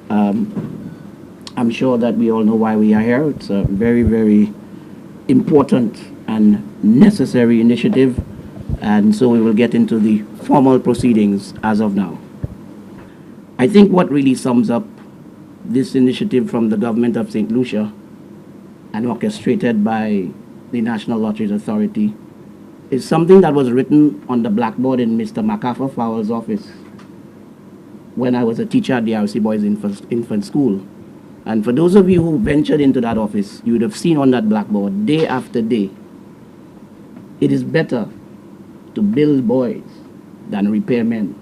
I'm sure that we all know why we are here. It's a very, very important and necessary initiative, and so we will get into the formal proceedings as of now. I think what really sums up this initiative from the Government of Saint Lucia and orchestrated by the National Lotteries Authority is something that was written on the blackboard in Mr. MacArthur Fowler's office when I was a teacher at the RC Boys Infant School. And for those of you who ventured into that office, you would have seen on that blackboard day after day, it is better to build boys than repair men.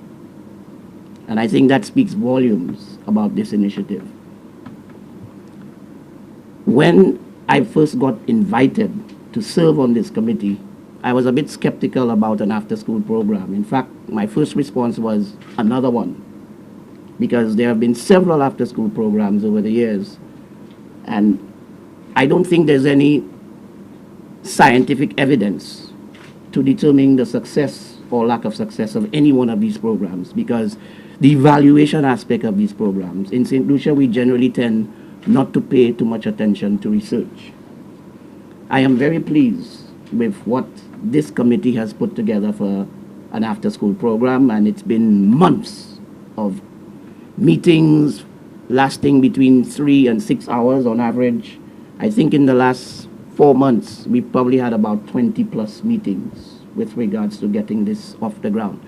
And I think that speaks volumes about this initiative. When I first got invited to serve on this committee, I was a bit skeptical about an after-school program. In fact, my first response was another one, because there have been several after-school programs over the years, and I don't think there's any scientific evidence to determine the success or lack of success of any one of these programs, because the evaluation aspect of these programs, in St. Lucia, we generally tend not to pay too much attention to research. I am very pleased with what this committee has put together for an after-school program, and it's been months of meetings lasting between 3 and 6 hours on average. I think in the last 4 months, we've probably had about 20 plus meetings with regards to getting this off the ground.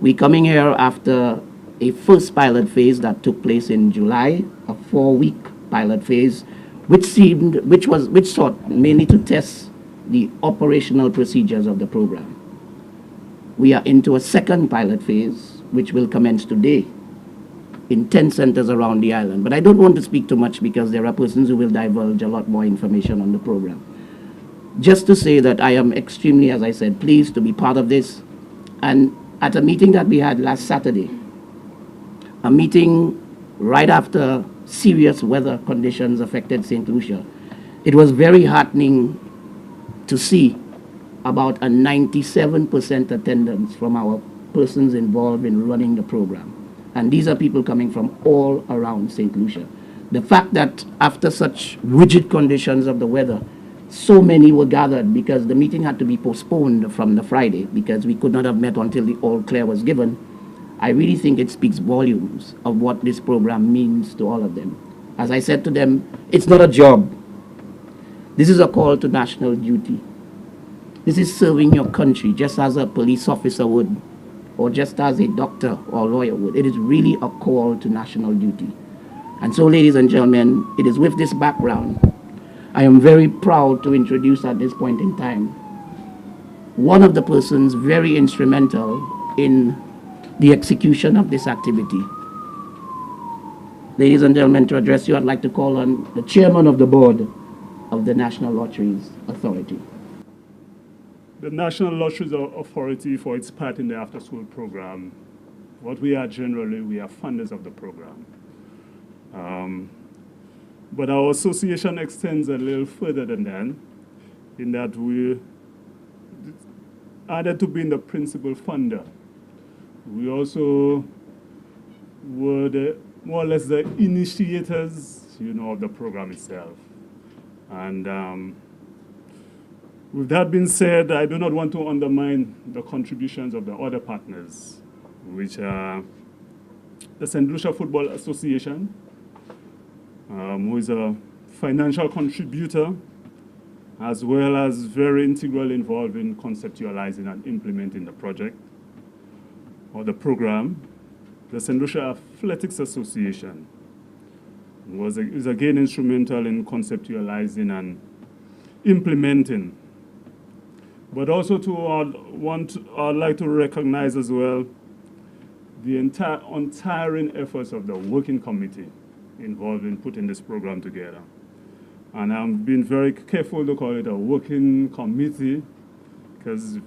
We're coming here after a first pilot phase that took place in July, a 4-week pilot phase, which sought mainly to test the operational procedures of the program. We are into a second pilot phase, which will commence today in 10 centers around the island. But I don't want to speak too much because there are persons who will divulge a lot more information on the program. Just to say that I am extremely, as I said, pleased to be part of this. And at a meeting that we had last Saturday, a meeting right after serious weather conditions affected St. Lucia, it was very heartening to see about a 97% attendance from our persons involved in running the program. And these are people coming from all around St. Lucia. The fact that after such rigid conditions of the weather, so many were gathered because the meeting had to be postponed from the Friday because we could not have met until the all clear was given. I really think it speaks volumes of what this program means to all of them. As I said to them, it's not a job. This is a call to national duty. This is serving your country just as a police officer would, or just as a doctor or lawyer would. It is really a call to national duty. And so, ladies and gentlemen, it is with this background I am very proud to introduce at this point in time one of the persons very instrumental in the execution of this activity. Ladies and gentlemen, to address you, I'd like to call on the chairman of the board of the National Lotteries Authority. The National Lotteries Authority, for its part in the after-school program, what we are generally, we are funders of the program. But our association extends a little further than that, in that we added to being the principal funder. We also were more or less the initiators, of the program itself. And with that being said, I do not want to undermine the contributions of the other partners, which are the St. Lucia Football Association, who is a financial contributor, as well as very integral involved in conceptualizing and implementing the project or the program. The St. Lucia Athletics Association is again instrumental in conceptualizing and implementing. But also I'd like to recognize as well the entire untiring efforts of the working committee involved in putting this program together. And I'm being very careful to call it a working committee, because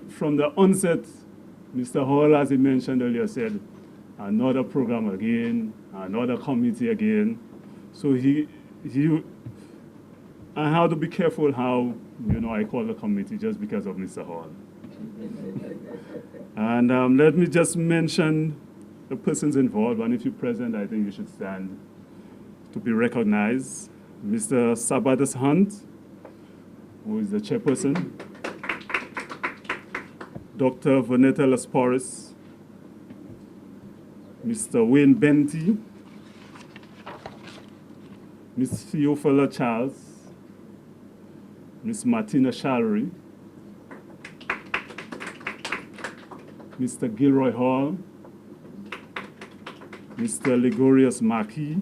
from the onset, Mr. Hall, as he mentioned earlier, said, another program again, another committee again. So I have to be careful how, I call the committee just because of Mr. Hall. And let me just mention the persons involved, and if you're present, I think you should stand to be recognized. Mr. Sabadas Hunt, who is the chairperson. Dr. Vanetta Lasporis, Mr. Wayne Benty, Ms. Theophila Charles, Ms. Martina Shallery, Mr. Gilroy Hall, Mr. Ligorius Marquis,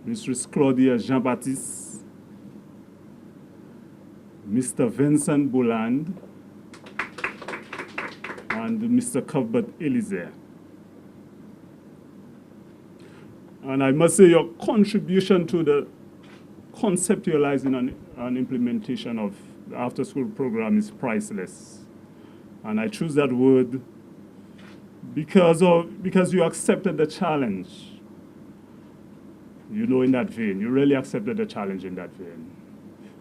Mrs. Claudia Jean-Baptiste, Mr. Vincent Bouland, and Mr. Cuthbert Eliezer. And I must say your contribution to the conceptualizing and implementation of the after-school program is priceless. And I choose that word because you accepted the challenge, in that vein. You really accepted the challenge in that vein.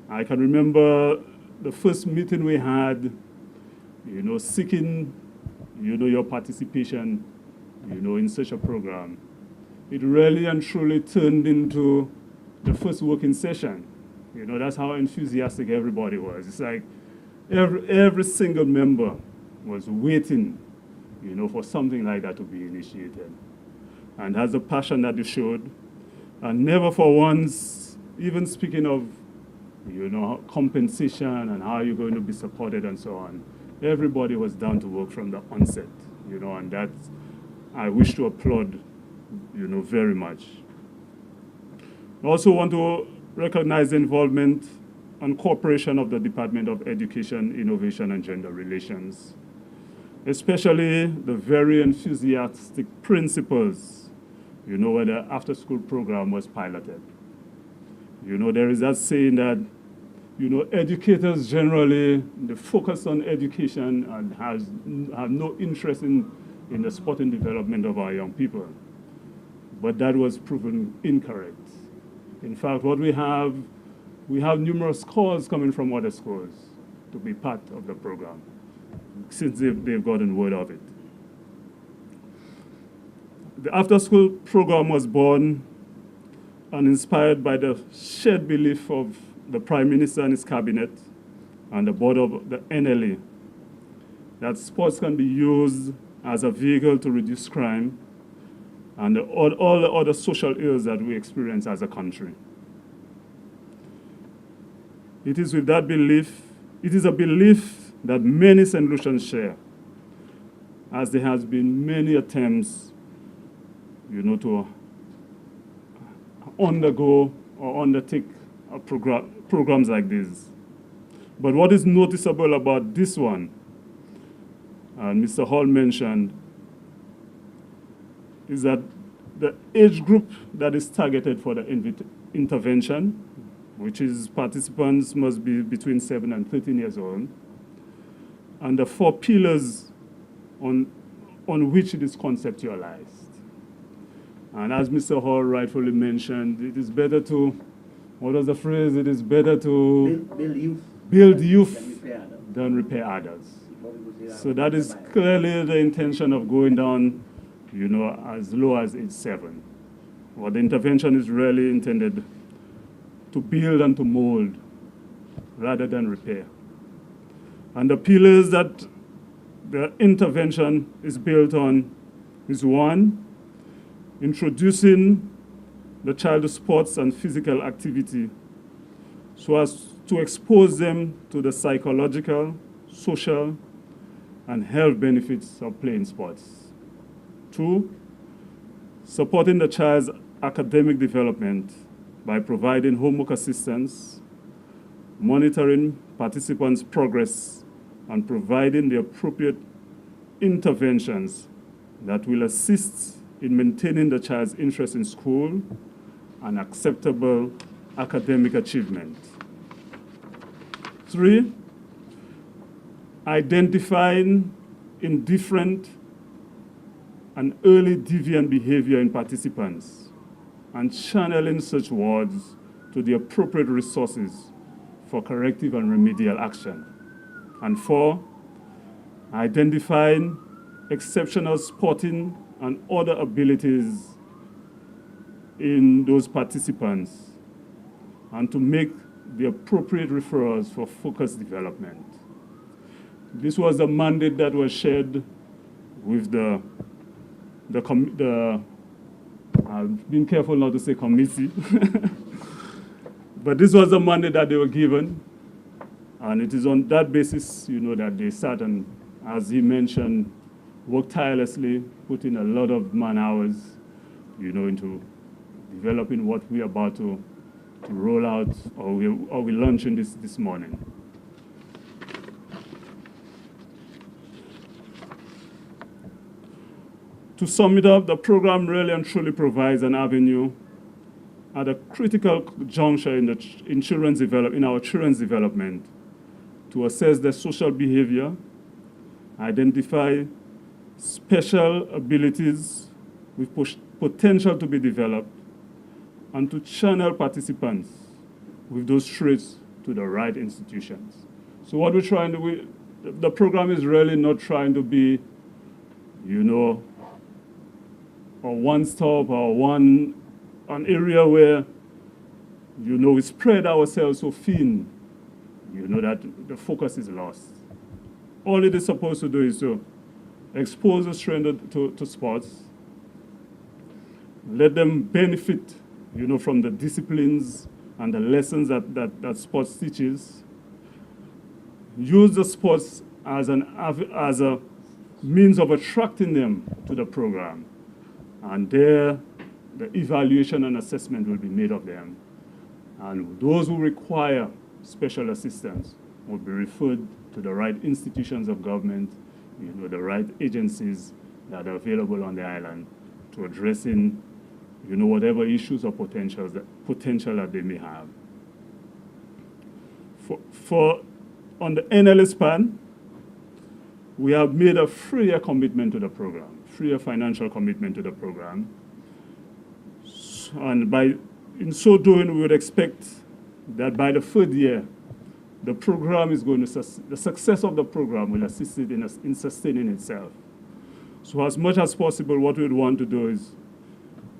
I can remember the first meeting we had, seeking, your participation, in such a program. It really and truly turned into the first working session. That's how enthusiastic everybody was. It's like every single member was waiting, for something like that to be initiated. And has the passion that you showed, and never for once, even speaking of, compensation and how you're going to be supported and so on, everybody was down to work from the onset, and that I wish to applaud, very much. I also want to recognize the involvement and cooperation of the Department of Education, Innovation, and Gender Relations, especially the very enthusiastic principals, where the after-school program was piloted. There is that saying that, educators generally, they focus on education and have no interest in the sporting development of our young people. But that was proven incorrect. In fact, what we have numerous calls coming from other schools to be part of the program, since they've gotten word of it. The after-school program was born and inspired by the shared belief of the Prime Minister and his cabinet and the board of the NLA that sports can be used as a vehicle to reduce crime and all the other social ills that we experience as a country. It is with that belief, it is a belief that many St. Lucians share, as there has been many attempts, to undergo or undertake programs like this. But what is noticeable about this one, and Mr. Hall mentioned, is that the age group that is targeted for the intervention, which is participants must be between 7 and 13 years old, and the 4 pillars on which it is conceptualized. And as Mr. Hall rightfully mentioned, it is better to, what was the phrase? It is better to build youth than repair others. So that is clearly the intention of going down, as low as age 7. Well, the intervention is really intended to build and to mold rather than repair. And the pillars that the intervention is built on is 1, introducing the child to sports and physical activity so as to expose them to the psychological, social, and health benefits of playing sports. 2, supporting the child's academic development by providing homework assistance, monitoring participants' progress, and providing the appropriate interventions that will assist in maintaining the child's interest in school and acceptable academic achievement. 3, identifying indifferent and early deviant behavior in participants and channeling such wards to the appropriate resources for corrective and remedial action. And 4, identifying exceptional sporting and other abilities in those participants, and to make the appropriate referrals for focused development. This was a mandate that was shared with I've been careful not to say committee, but this was the mandate that they were given, and it is on that basis, that they sat and, as he mentioned, worked tirelessly, put in a lot of man hours, into developing what we're about to roll out, or we're launching this morning. To sum it up, the program really and truly provides an avenue at a critical juncture in our children's development to assess their social behavior, identify special abilities with potential to be developed, and to channel participants with those traits to the right institutions. So what we're trying to the program is really not trying to be, a one-stop or an area where, we spread ourselves so thin, that the focus is lost. All it is supposed to do is to expose the students to sports, let them benefit, from the disciplines and the lessons that sports teaches, use the sports as a means of attracting them to the program. And there, the evaluation and assessment will be made of them. And those who require special assistance will be referred to the right institutions of government, the right agencies that are available on the island to addressing, whatever issues or potential that they may have. On the NLA span, we have made a freer commitment to the program, freer financial commitment to the program. And in so doing, we would expect that by the third year, the program is going to, the success of the program will assist it in sustaining itself. So as much as possible, what we would want to do is,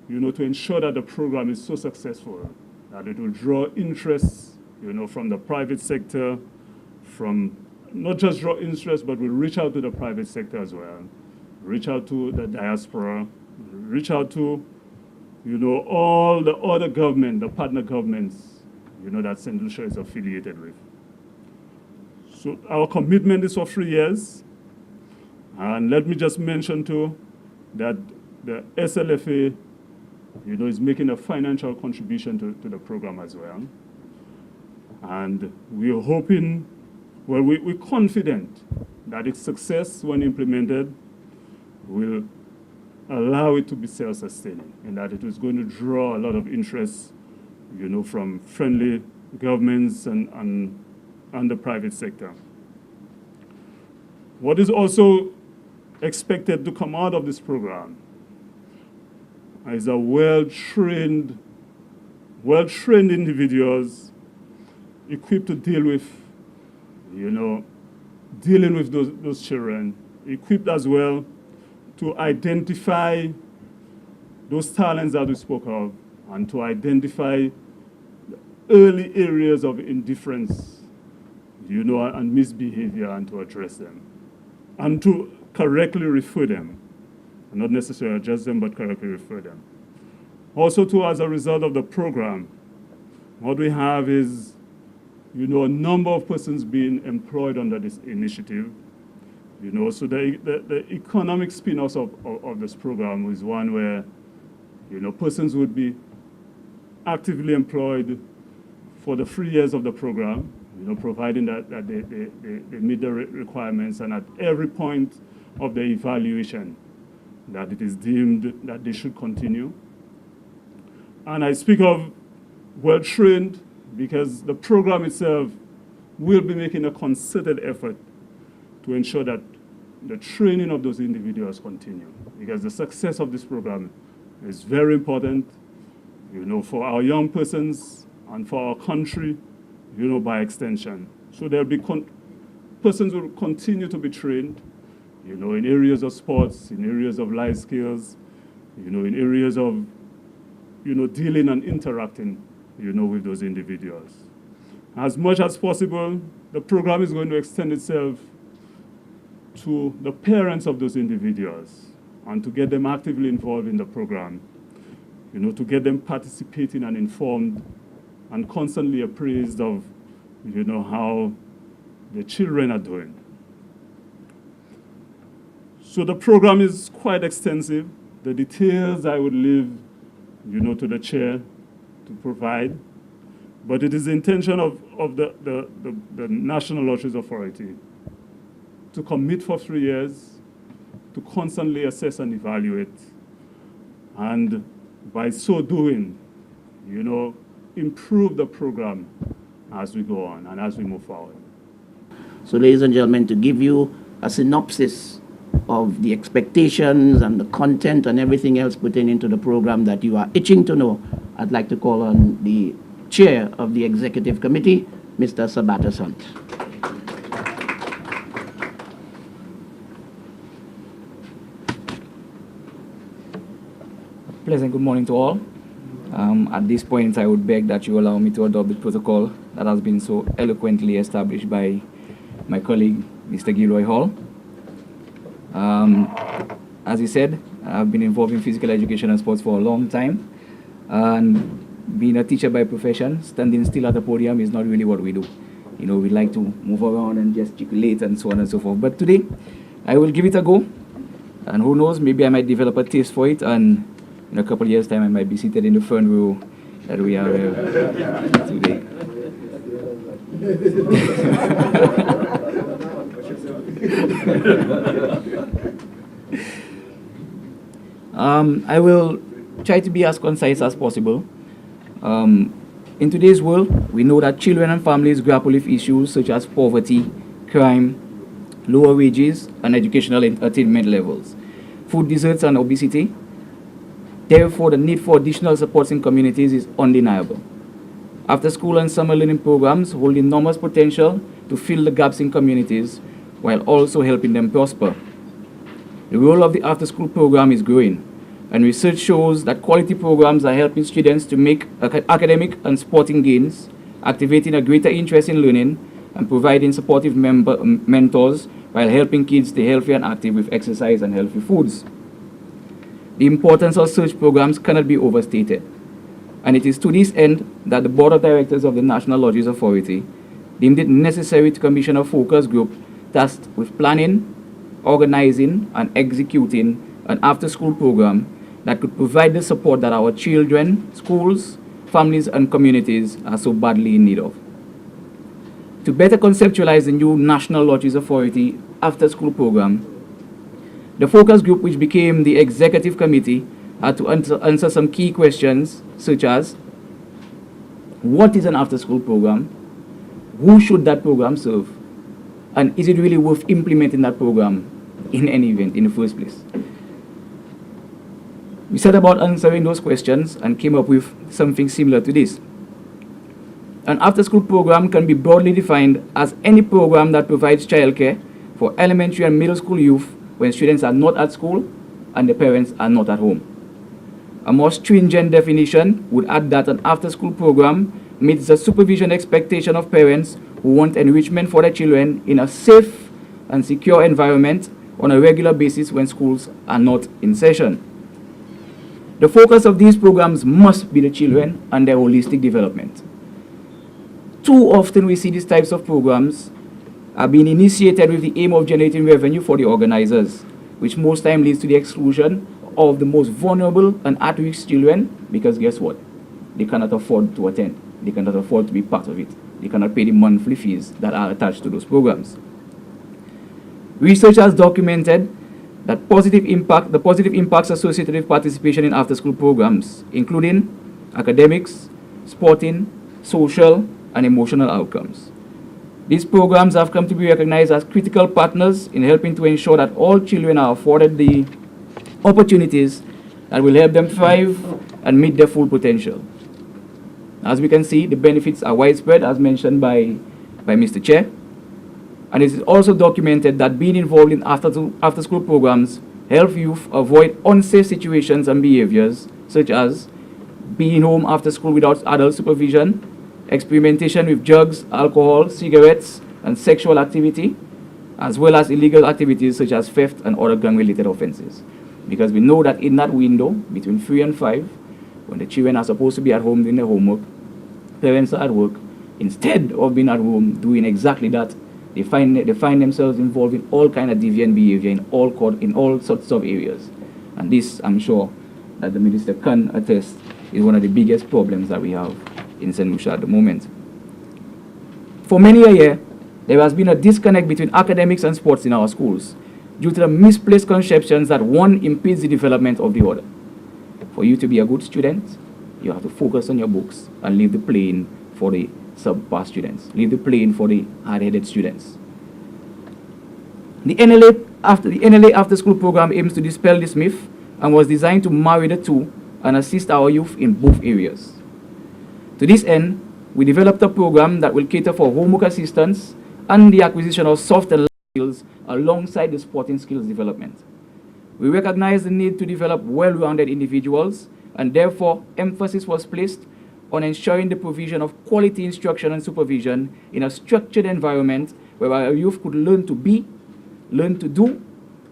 to ensure that the program is so successful that it will draw interest, from the private sector, not just draw interest, but will reach out to the private sector as well, reach out to the diaspora, reach out to, all the other the partner governments, that Saint Lucia is affiliated with. So our commitment is for 3 years. And let me just mention too, that the SLFA, is making a financial contribution to the program as well. And we're hoping, we're confident that its success when implemented will allow it to be self-sustaining, and that it is going to draw a lot of interest, from friendly governments and the private sector. What is also expected to come out of this program is a well-trained individuals equipped to deal with, dealing with those children, equipped as well to identify those talents that we spoke of, and to identify the early areas of indifference, and misbehavior, and to address them, and to correctly refer them, and not necessarily adjust them, but correctly refer them. Also, too, as a result of the program, what we have is, a number of persons being employed under this initiative. So the economic spin-off of this program is one where, persons would be actively employed for the 3 years of the program, providing that they meet the requirements, and at every point of the evaluation that it is deemed that they should continue. And I speak of well-trained because the program itself will be making a concerted effort to ensure that the training of those individuals continue, because the success of this program is very important, for our young persons and for our country, by extension. So there'll be persons will continue to be trained, in areas of sports, in areas of life skills, in areas of, dealing and interacting, with those individuals. As much as possible, the program is going to extend itself to the parents of those individuals and to get them actively involved in the program, to get them participating and informed and constantly appraised of, how the children are doing. So the program is quite extensive. The details I would leave, to the chair to provide. But it is the intention of the National Lotteries Authority to commit for 3 years, to constantly assess and evaluate, and by so doing, improve the program as we go on and as we move forward. So, ladies and gentlemen, to give you a synopsis of the expectations and the content and everything else pertaining to the program that you are itching to know, I'd like to call on the Chair of the Executive Committee, Mr. Sabatas Hunt. Pleasant good morning to all. At this point, I would beg that you allow me to adopt the protocol that has been so eloquently established by my colleague, Mr. Gilroy Hall. As he said, I've been involved in physical education and sports for a long time, and being a teacher by profession, standing still at the podium is not really what we do. We like to move around and gesticulate and so on and so forth. But today, I will give it a go, and who knows, maybe I might develop a taste for it, and in a couple of years' time, I might be seated in the front row that we are today. I will try to be as concise as possible. In today's world, we know that children and families grapple with issues such as poverty, crime, lower wages, and educational attainment levels, food deserts, and obesity. Therefore, the need for additional supports in communities is undeniable. After-school and summer learning programs hold enormous potential to fill the gaps in communities while also helping them prosper. The role of the after-school program is growing, and research shows that quality programs are helping students to make academic and sporting gains, activating a greater interest in learning, and providing supportive mentors while helping kids stay healthy and active with exercise and healthy foods. The importance of such programs cannot be overstated, and it is to this end that the Board of Directors of the National Lotteries Authority deemed it necessary to commission a focus group tasked with planning, organizing, and executing an after-school program that could provide the support that our children, schools, families, and communities are so badly in need of. To better conceptualize the new National Lotteries Authority after-school program, the focus group, which became the executive committee, had to answer some key questions such as: what is an after-school program? Who should that program serve? And is it really worth implementing that program in any event in the first place? We set about answering those questions and came up with something similar to this. An after-school program can be broadly defined as any program that provides childcare for elementary and middle school youth when students are not at school and the parents are not at home. A more stringent definition would add that an after-school program meets the supervision expectation of parents who want enrichment for their children in a safe and secure environment on a regular basis when schools are not in session. The focus of these programs must be the children and their holistic development. Too often we see these types of programs are being initiated with the aim of generating revenue for the organizers, which most time leads to the exclusion of the most vulnerable and at-risk children, because guess what? They cannot afford to attend. They cannot afford to be part of it. They cannot pay the monthly fees that are attached to those programs. Research has documented that the positive impacts associated with participation in after-school programs, including academics, sporting, social, and emotional outcomes. These programs have come to be recognized as critical partners in helping to ensure that all children are afforded the opportunities that will help them thrive and meet their full potential. As we can see, the benefits are widespread, as mentioned by Mr. Chair. And it is also documented that being involved in after-school programs help youth avoid unsafe situations and behaviors, such as being home after school without adult supervision, experimentation with drugs, alcohol, cigarettes, and sexual activity, as well as illegal activities such as theft and other gang-related offenses. Because we know that in that window, between 3 and 5, when the children are supposed to be at home doing their homework, parents are at work, instead of being at home doing exactly that, they find themselves involved in all kind of deviant behavior in all sorts of areas. And this, I'm sure, that the minister can attest, is one of the biggest problems that we have in Saint Lucia at the moment. For many a year, there has been a disconnect between academics and sports in our schools due to the misplaced conceptions that one impedes the development of the other. For you to be a good student, you have to focus on your books and leave the playing for the subpar students. Leave the playing for the hard-headed students. The NLA after-school program aims to dispel this myth and was designed to marry the two and assist our youth in both areas. To this end, we developed a program that will cater for homework assistance and the acquisition of soft and light skills alongside the sporting skills development. We recognize the need to develop well-rounded individuals, and therefore emphasis was placed on ensuring the provision of quality instruction and supervision in a structured environment where our youth could learn to be, learn to do,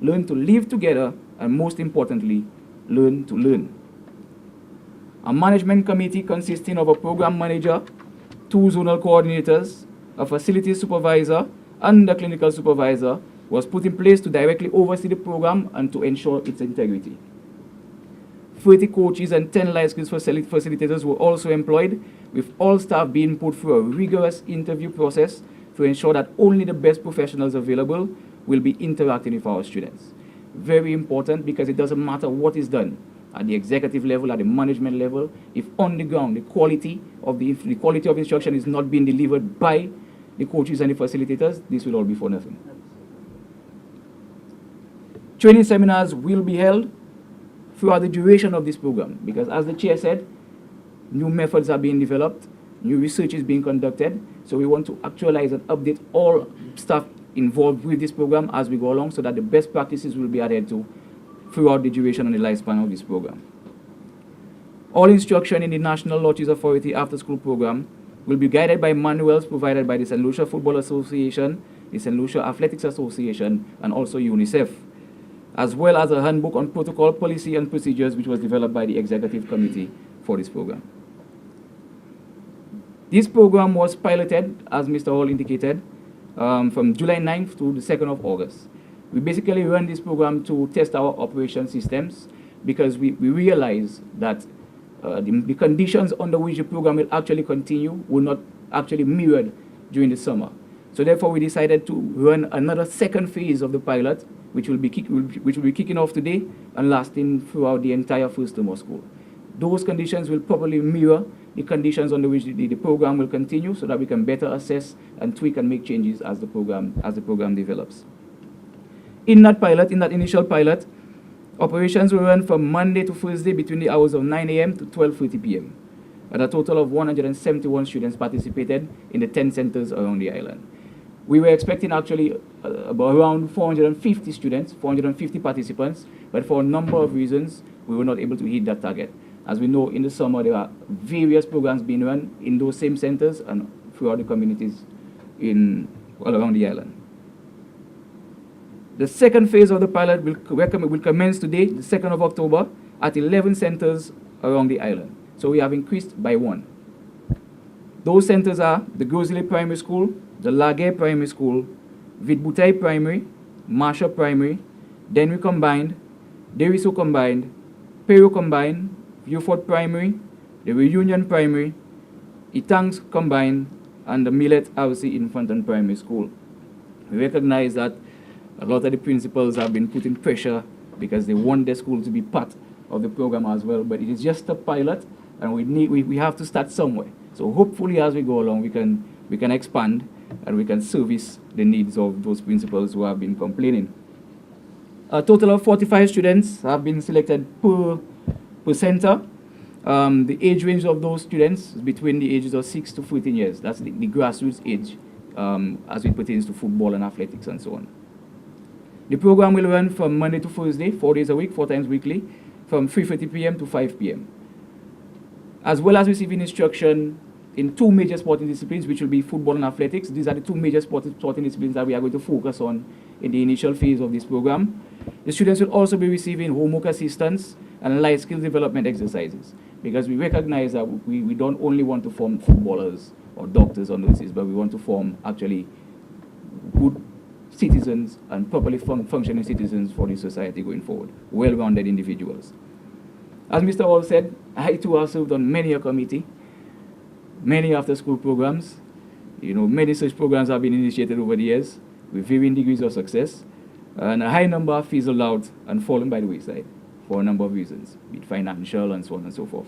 learn to live together, and most importantly, learn to learn. A management committee consisting of a program manager, 2 zonal coordinators, a facilities supervisor, and a clinical supervisor was put in place to directly oversee the program and to ensure its integrity. 30 coaches and 10 life skills facilitators were also employed, with all staff being put through a rigorous interview process to ensure that only the best professionals available will be interacting with our students. Very important, because it doesn't matter what is done at the executive level, at the management level, if on the ground the quality of instruction is not being delivered by the coaches and the facilitators, this will all be for nothing. Training seminars will be held throughout the duration of this program, because as the chair said, new methods are being developed, new research is being conducted, so we want to actualize and update all staff involved with this program as we go along, so that the best practices will be adhered to throughout the duration and the lifespan of this program. All instruction in the National Lotteries Authority after-school program will be guided by manuals provided by the Saint Lucia Football Association, the Saint Lucia Athletics Association, and also UNICEF, as well as a handbook on protocol, policy, and procedures which was developed by the executive committee for this program. This program was piloted, as Mr. Hall indicated, from July 9th to the 2nd of August. We basically run this program to test our operation systems, because we realize that the conditions under which the program will actually continue will not actually mirrored during the summer. So therefore, we decided to run another second phase of the pilot, which will be kicking off today and lasting throughout the entire first term of school. Those conditions will probably mirror the conditions under which the program will continue, so that we can better assess and tweak and make changes as the program develops. In that initial pilot, operations will run from Monday to Thursday between the hours of 9 a.m. to 12:30 p.m. And a total of 171 students participated in the 10 centers around the island. We were expecting actually about around 450 students, 450 participants, but for a number of reasons, we were not able to hit that target. As we know, in the summer, there are various programs being run in those same centers and throughout the communities all around the island. The second phase of the pilot will commence today, the 2nd of October, at 11 centers around the island. So we have increased by 1. Those centers are the Grozile Primary School, the Laguerre Primary School, Vidboutai Primary, Marsha Primary, Denry Combined, Deriso Combined, Peru Combined, Viewford Primary, the Reunion Primary, Itangs Combined, and the Millet RC Infant and Primary School. We recognize that a lot of the principals have been putting pressure because they want their school to be part of the program as well, but it is just a pilot, and we have to start somewhere. So hopefully as we go along, we can expand and we can service the needs of those principals who have been complaining. A total of 45 students have been selected per center. The age range of those students is between the ages of 6 to 14 years. That's the grassroots age as it pertains to football and athletics and so on. The program will run from Monday to Thursday, 4 days a week, 4 times weekly, from 3:30 p.m. to 5 p.m. As well as receiving instruction in 2 major sporting disciplines, which will be football and athletics. These are the 2 major sporting disciplines that we are going to focus on in the initial phase of this program. The students will also be receiving homework assistance and life skill development exercises, because we recognize that we don't only want to form footballers or doctors or nurses, but we want to form actually good citizens and properly functioning citizens for the society going forward, well-rounded individuals. As Mr. Hall said, I too have served on many a committee, many after-school programs. Many such programs have been initiated over the years with varying degrees of success, and a high number have fizzled out and fallen by the wayside for a number of reasons, be it financial and so on and so forth.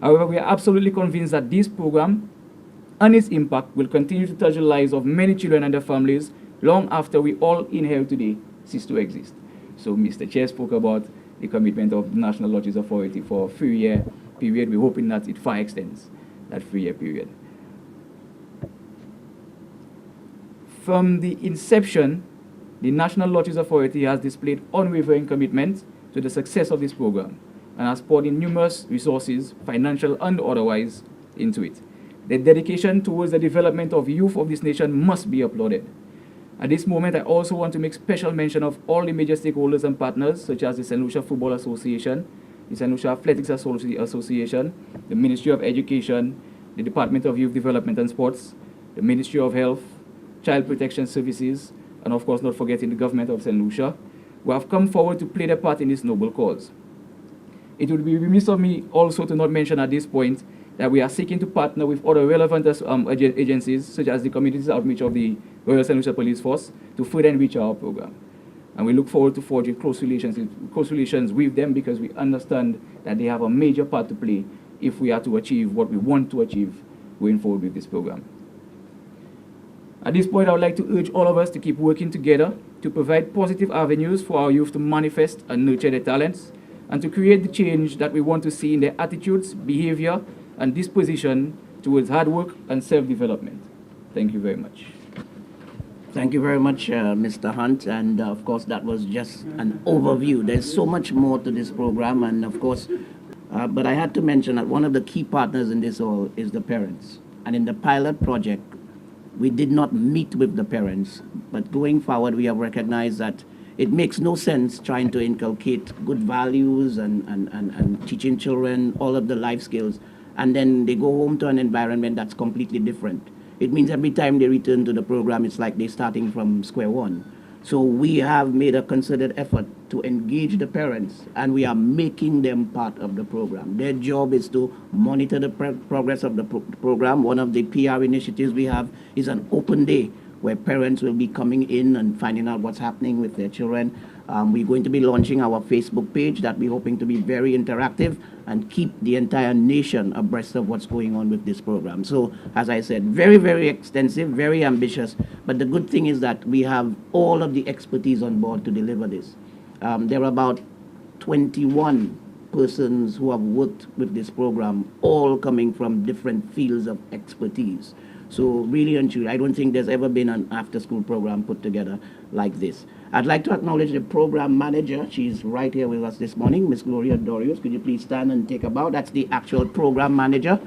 However, we are absolutely convinced that this program and its impact will continue to touch the lives of many children and their families long after we all in here today cease to exist. So Mr. Chair spoke about the commitment of the National Lotteries Authority for a 3-year period. We're hoping that it far extends that 3-year period. From the inception, the National Lotteries Authority has displayed unwavering commitment to the success of this program and has poured in numerous resources, financial and otherwise, into it. The dedication towards the development of youth of this nation must be applauded. At this moment, I also want to make special mention of all the major stakeholders and partners, such as the Saint Lucia Football Association, the Saint Lucia Athletics Association, the Ministry of Education, the Department of Youth Development and Sports, the Ministry of Health, Child Protection Services, and of course not forgetting the Government of Saint Lucia, who have come forward to play their part in this noble cause. It would be remiss of me also to not mention at this point that we are seeking to partner with other relevant agencies, such as the Community Outreach of the Royal Saint Lucia Police Force, to further enrich our program. And we look forward to forging close relations with them, because we understand that they have a major part to play if we are to achieve what we want to achieve going forward with this program. At this point, I would like to urge all of us to keep working together to provide positive avenues for our youth to manifest and nurture their talents, and to create the change that we want to see in their attitudes, behavior, and disposition towards hard work and self-development. Thank you very much. Thank you very much, Mr. Hunt. And of course, that was just an overview. There's so much more to this program, and of course, but I had to mention that one of the key partners in this all is the parents. And in the pilot project, we did not meet with the parents, but going forward, we have recognized that it makes no sense trying to inculcate good values and teaching children all of the life skills, and then they go home to an environment that's completely different. It means every time they return to the program, it's like they're starting from square one. So we have made a concerted effort to engage the parents, and we are making them part of the program. Their job is to monitor the progress of the program. One of the PR initiatives we have is an open day where parents will be coming in and finding out what's happening with their children. We're going to be launching our Facebook page that we're hoping to be very interactive and keep the entire nation abreast of what's going on with this program. So, as I said, very, very extensive, very ambitious, but the good thing is that we have all of the expertise on board to deliver this. There are about 21 persons who have worked with this program, all coming from different fields of expertise. So really and truly, I don't think there's ever been an after-school program put together like this. I'd like to acknowledge the program manager. She's right here with us this morning, Miss Gloria Dorius. Could you please stand and take a bow? That's the actual program manager.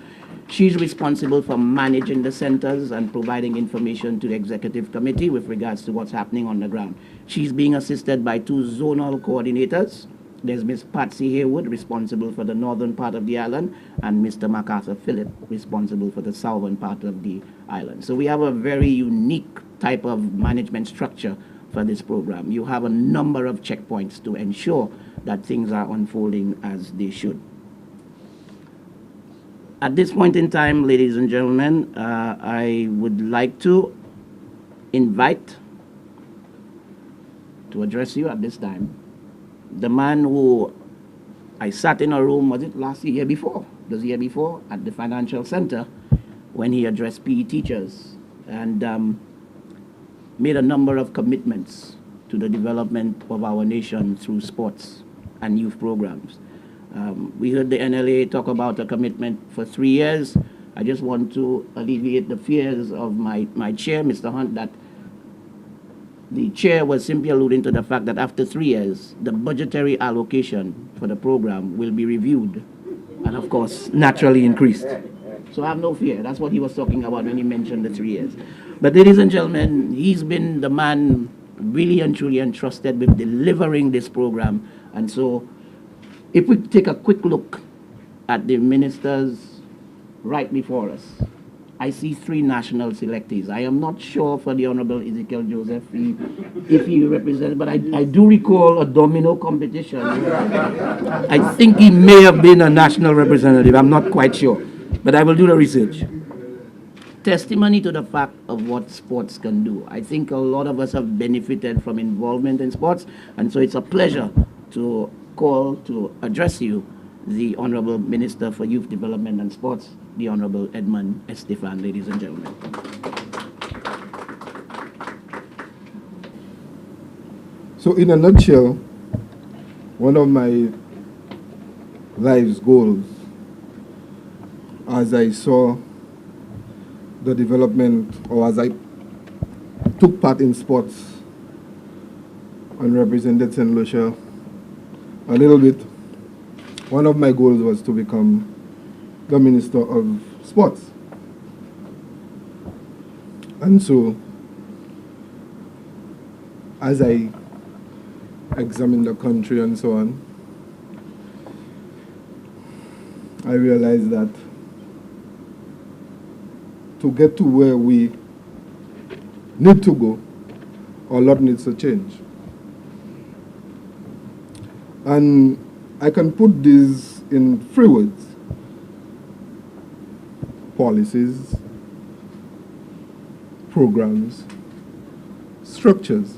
She's responsible for managing the centers and providing information to the executive committee with regards to what's happening on the ground. She's being assisted by 2 zonal coordinators. There's Miss Patsy Haywood, responsible for the northern part of the island, and Mr. MacArthur Phillip, responsible for the southern part of the island. So we have a very unique type of management structure for this program. You have a number of checkpoints to ensure that things are unfolding as they should. At this point in time, ladies and gentlemen, I would like to invite to address you at this time the man who I sat in a room, was it last year before? The year before, at the financial center, when he addressed PE teachers and made a number of commitments to the development of our nation through sports and youth programs. We heard the NLA talk about a commitment for 3 years. I just want to alleviate the fears of my chair, Mr. Hunt, that the chair was simply alluding to the fact that after 3 years, the budgetary allocation for the program will be reviewed and, of course, naturally increased. So I have no fear. That's what he was talking about when he mentioned the 3 years. But ladies and gentlemen, he's been the man really and truly entrusted with delivering this program. And so if we take a quick look at the ministers right before us, I see 3 national selectees. I am not sure for the Honorable Ezekiel Joseph if he represents, but I do recall a domino competition. I think he may have been a national representative. I'm not quite sure, but I will do the research. Testimony to the fact of what sports can do. I think a lot of us have benefited from involvement in sports, and so it's a pleasure to call to address you the Honorable Minister for Youth Development and Sports, the Honorable Edmund Estefan, ladies and gentlemen. So in a nutshell, one of my life's goals, as I saw the development, or as I took part in sports and represented Saint Lucia a little bit, one of my goals was to become the Minister of Sports. And so, as I examined the country and so on, I realized that to get to where we need to go, a lot needs to change. And I can put these in 3 words: policies, programs, structures.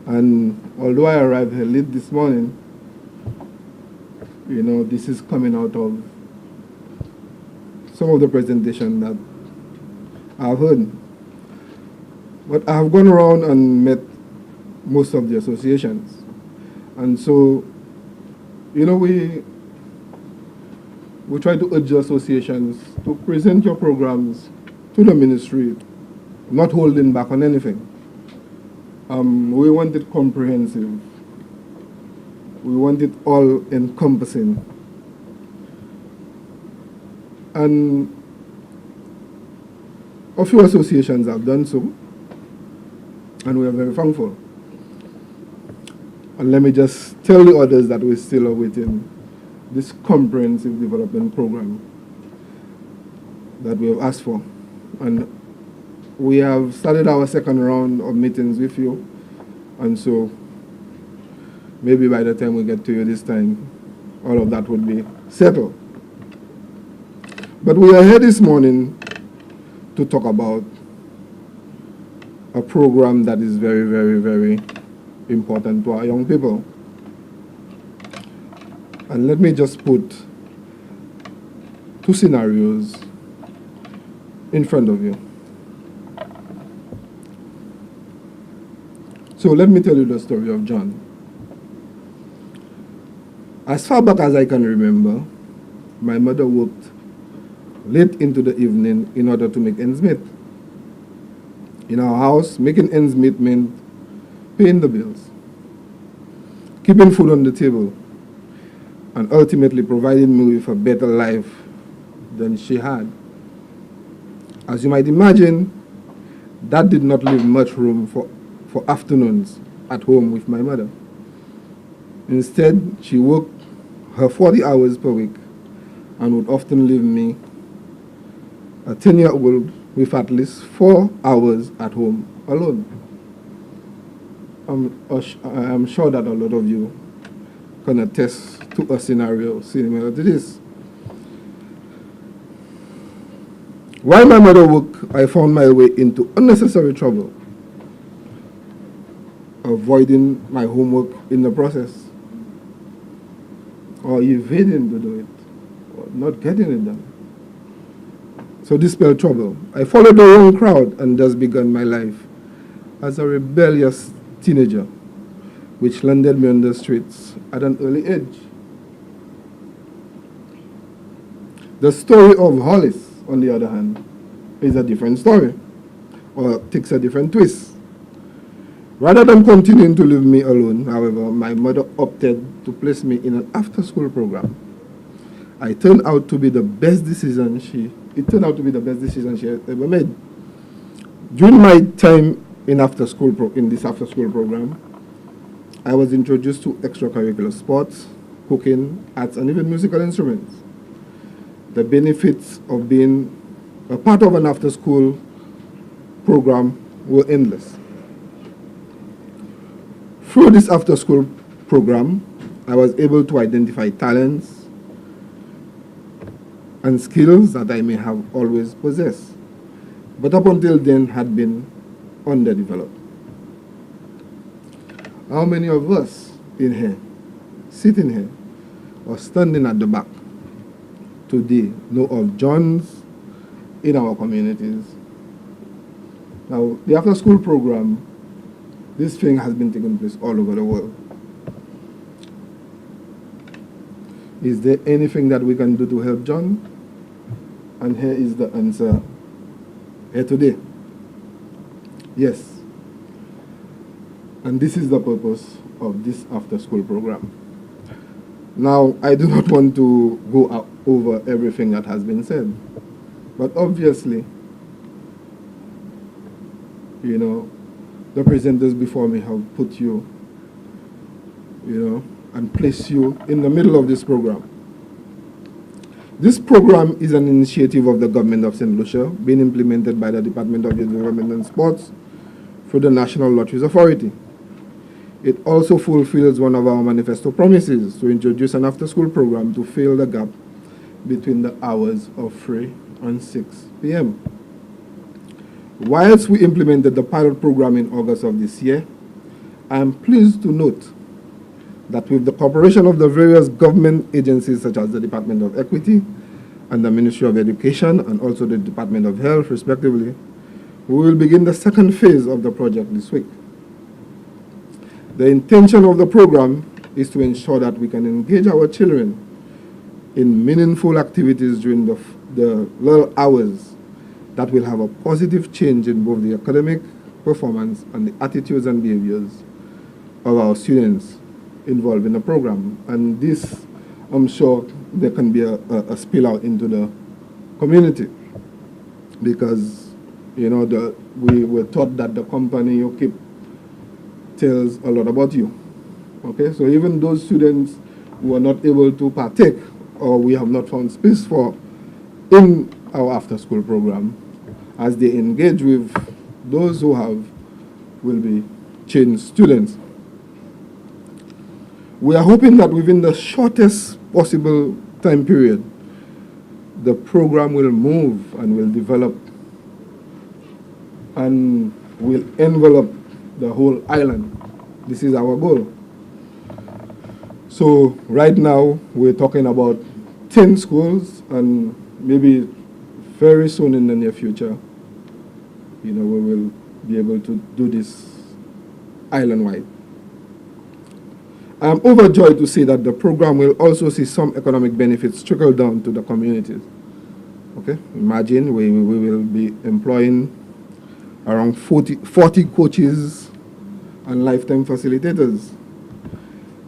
And although I arrived here late this morning, you know, this is coming out of some of the presentation that I've heard. But I have gone around and met most of the associations. And so, you know, we try to urge associations to present your programs to the ministry, not holding back on anything. We want it comprehensive. We want it all encompassing. And a few associations have done so, and we are very thankful. And let me just tell the others that we're still awaiting this comprehensive development program that we have asked for. And we have started our 2nd round of meetings with you, and so maybe by the time we get to you this time, all of that would be settled. But we are here this morning to talk about a program that is very, very, very important to our young people. And let me just put 2 scenarios in front of you. So let me tell you the story of John. As far back as I can remember, my mother worked late into the evening in order to make ends meet. In our house, making ends meet meant paying the bills, keeping food on the table, and ultimately providing me with a better life than she had. As you might imagine, that did not leave much room for afternoons at home with my mother. Instead, she worked her 40 hours per week and would often leave me, a 10-year-old, with at least 4 hours at home alone. I'm sure that a lot of you can attest to a scenario similar to this. While my mother worked, I found my way into unnecessary trouble, avoiding my homework in the process, or evading to do it, or not getting it done. So this spelled trouble. I followed the wrong crowd and thus began my life as a rebellious teenager, which landed me on the streets at an early age. The story of Hollis, on the other hand, is a different story, or takes a different twist. Rather than continuing to leave me alone, however, my mother opted to place me in an after-school program. It turned out to be the best decision she ever made. During my time in this after-school program, I was introduced to extracurricular sports, cooking, arts, and even musical instruments. The benefits of being a part of an after-school program were endless. Through this after-school program, I was able to identify talents and skills that I may have always possessed, but up until then had been underdeveloped. How many of us in here, sitting here, or standing at the back today know of Johns in our communities? Now, the after-school program, this thing has been taking place all over the world. Is there anything that we can do to help John? And here is the answer here today. Yes. And this is the purpose of this after-school program. Now, I do not want to go over everything that has been said, but obviously, you know, the presenters before me have put you, and placed you in the middle of this program. This program is an initiative of the Government of Saint Lucia, being implemented by the Department of Youth Development and Sports through the National Lotteries Authority. It also fulfills one of our manifesto promises to introduce an after-school program to fill the gap between the hours of 3 and 6 p.m. Whilst we implemented the pilot program in August of this year, I am pleased to note that with the cooperation of the various government agencies such as the Department of Equity and the Ministry of Education and also the Department of Health, respectively, we will begin the second phase of the project this week. The intention of the program is to ensure that we can engage our children in meaningful activities during the little hours that will have a positive change in both the academic performance and the attitudes and behaviors of our students involved in the program. And this, I'm sure, there can be a spill out into the community, because, we were taught that the company you keep tells a lot about you. Okay, so even those students who are not able to partake, or we have not found space for in our after-school program, as they engage with those who have, will be changed students. We are hoping that within the shortest possible time period, the program will move and will develop and will envelop the whole island. This is our goal. So right now, we're talking about 10 schools, and maybe very soon in the near future, we will be able to do this island-wide. I am overjoyed to say that the program will also see some economic benefits trickle down to the communities. Okay, imagine we will be employing around 40 coaches and lifetime facilitators,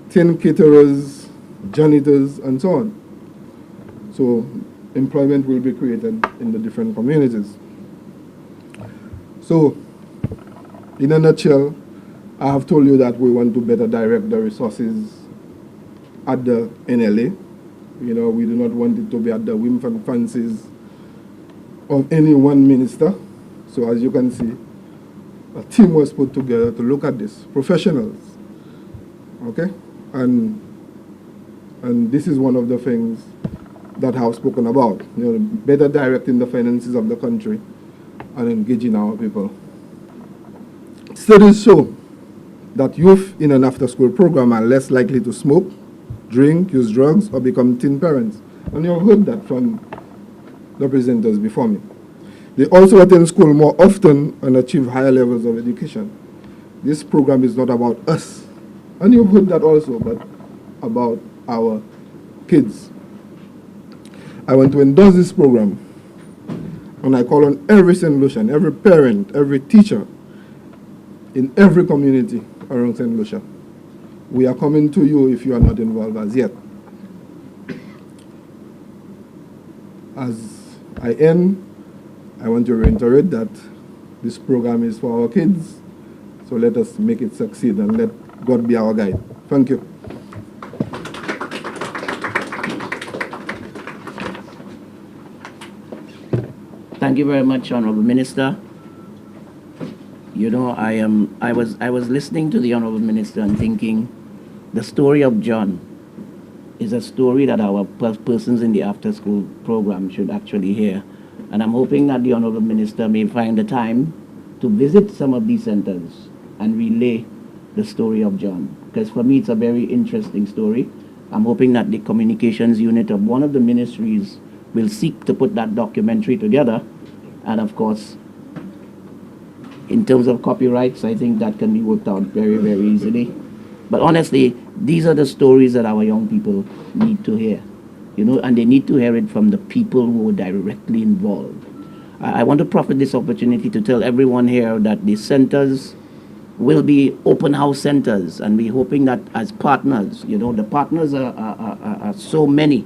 10 caterers, janitors, and so on. So employment will be created in the different communities. So, in a nutshell, I have told you that we want to better direct the resources at the NLA. We do not want it to be at the whim and fancies of any one minister. So as you can see, a team was put together to look at this, professionals. Okay? And this is one of the things that I have spoken about. Better directing the finances of the country and engaging our people. Studies show that youth in an after-school program are less likely to smoke, drink, use drugs, or become teen parents. And you have heard that from the presenters before me. They also attend school more often and achieve higher levels of education. This program is not about us, and you've heard that also, but about our kids. I want to endorse this program. And I call on every St. Lucian, every parent, every teacher in every community around St. Lucia. We are coming to you if you are not involved as yet. As I end, I want to reiterate that this program is for our kids, so let us make it succeed and let God be our guide. Thank you. Thank you very much, Honorable Minister. You know, I was listening to the Honorable Minister and thinking, the story of John is a story that our persons in the after-school program should actually hear. And I'm hoping that the Honorable Minister may find the time to visit some of these centers and relay the story of John. Because for me, it's a very interesting story. I'm hoping that the communications unit of one of the ministries will seek to put that documentary together. And of course, in terms of copyrights, I think that can be worked out very, very easily. But honestly, these are the stories that our young people need to hear, you know, and they need to hear it from the people who are directly involved. I want to profit this opportunity to tell everyone here that the centers will be open house centers, and we're hoping that as partners, you know, the partners are so many.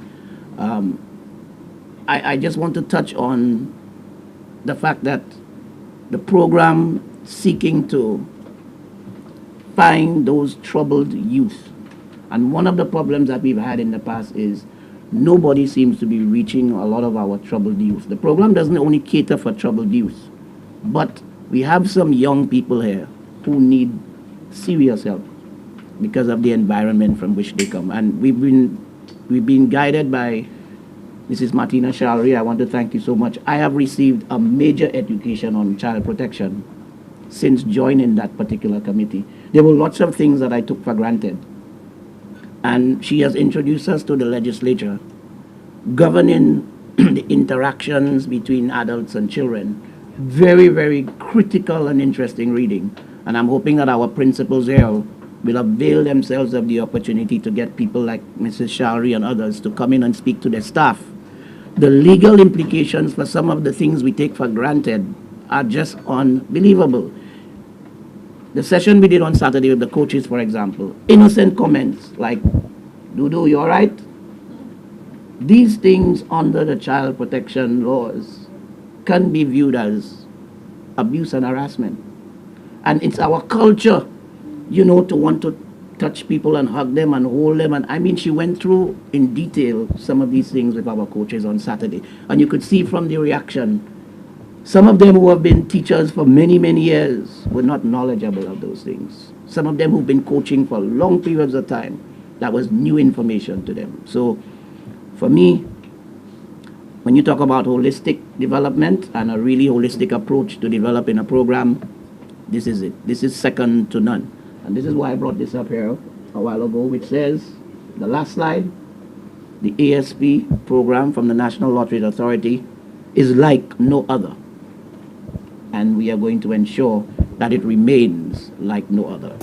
I just want to touch on the fact that the program seeking to find those troubled youth. And one of the problems that we've had in the past is nobody seems to be reaching a lot of our troubled youth. The program doesn't only cater for troubled youth, but we have some young people here who need serious help because of the environment from which they come. And we've been guided by Mrs. Martina Shalry. I want to thank you so much. I have received a major education on child protection since joining that particular committee. There were lots of things that I took for granted. And she has introduced us to the legislature, governing the interactions between adults and children. Very, very critical and interesting reading. And I'm hoping that our principals here will avail themselves of the opportunity to get people like Mrs. Shalry and others to come in and speak to their staff. The legal implications for some of the things we take for granted are just unbelievable. The session we did on Saturday with the coaches, for example, innocent comments like, Dudu, you all right? These things under the child protection laws can be viewed as abuse and harassment. And it's our culture, you know, to want to touch people and hug them and hold them. And I mean, she went through in detail some of these things with our coaches on Saturday. And you could see from the reaction, some of them who have been teachers for many, many years were not knowledgeable of those things. Some of them who've been coaching for long periods of time, that was new information to them. So for me, when you talk about holistic development and a really holistic approach to developing a program, this is it. This is second to none. And this is why I brought this up here a while ago, which says, the last slide, the ASP program from the National Lotteries Authority is like no other. And we are going to ensure that it remains like no other.